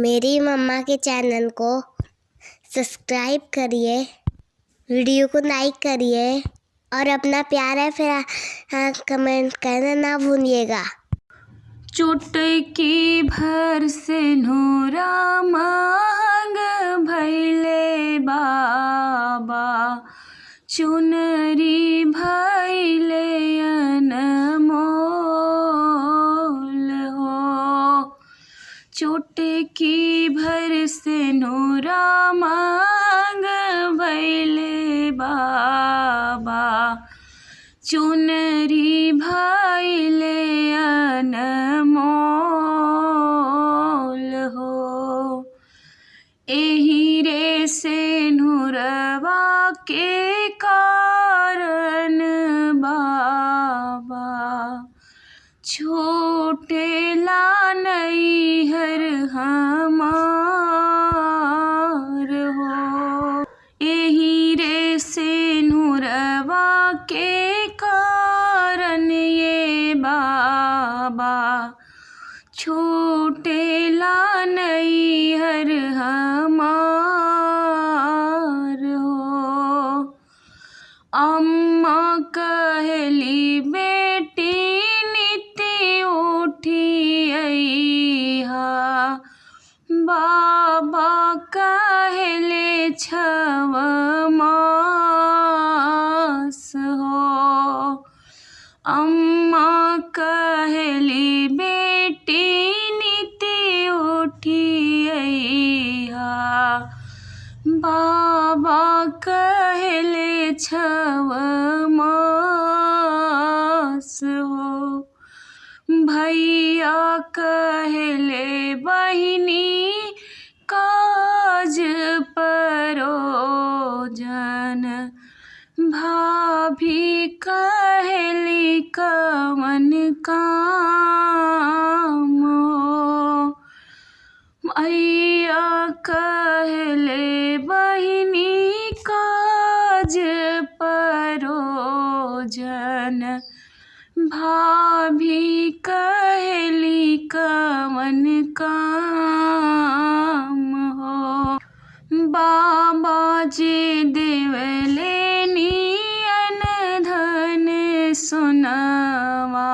मेरी मम्मा के चैनल को सब्सक्राइब करिए, वीडियो को लाइक करिए और अपना प्यारा कमेंट करना ना भूलिएगा। चुटकी भर से नूरा मांग भैले बाबा, चुनरी भैले अनमोल हो। चुटकी भर से नूरा मांग भैले बाबा, चुनरी भैले अनमोल हो। एही रे से नूरवा के कारण बाबा, छूटेला नैहर हमार हो। एही रे से नूरवा के कारण ये बाबा, छूटेला नैहर हमार हो। अम्मा कहली बेटी नित्य उठी अइहा, बाबा कहले छव मास हो। अम्मा कहली बेटी नित्य उठी अइहा, बाबा कहले छव मास हो। भैया कहले बहिनी काज परोजन, भाभी कहली कवन काम हो। भैया कहले बहिनी काज परोजन, भाभी कहली कवन काम हो। बाबा जी देवले नियन धन सोनवा,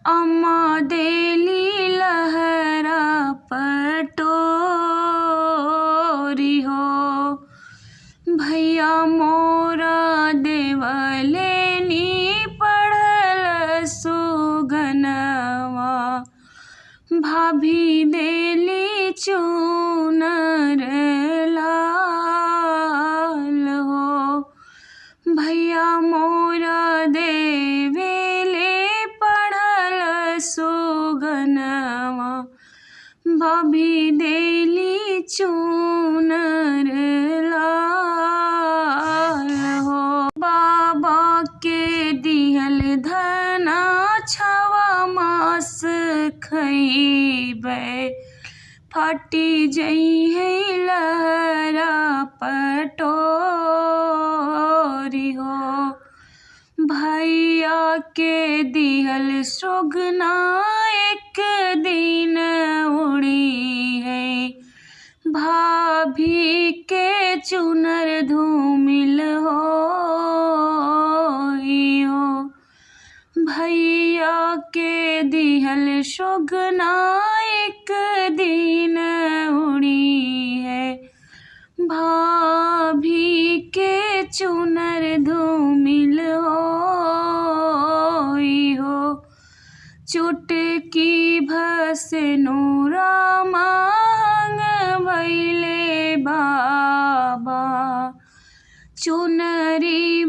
अम्मा देली लहरा पटोरी हो। भैया मोरा देवले नी पढ़ल सुगनवा, भाभी देली चूनर लाल हो। भैया मोरा देवेले पढ़ल सुगनवा, भाभी देली चूनर लाल हो। बाबा के दिहल धना छवा मास खइबै, फटी जइहे लहरा पटोरी हो। भैया के दिहल सुगना एक दिन उड़ी है, भाभी के चुनर धूमिल हो। भैया के दिहल सुगना एक दिन उड़ी है, भाभी के चुनर धूमिल हो। चुटकी भस नूरा मांग भैले बाबा, चुनरी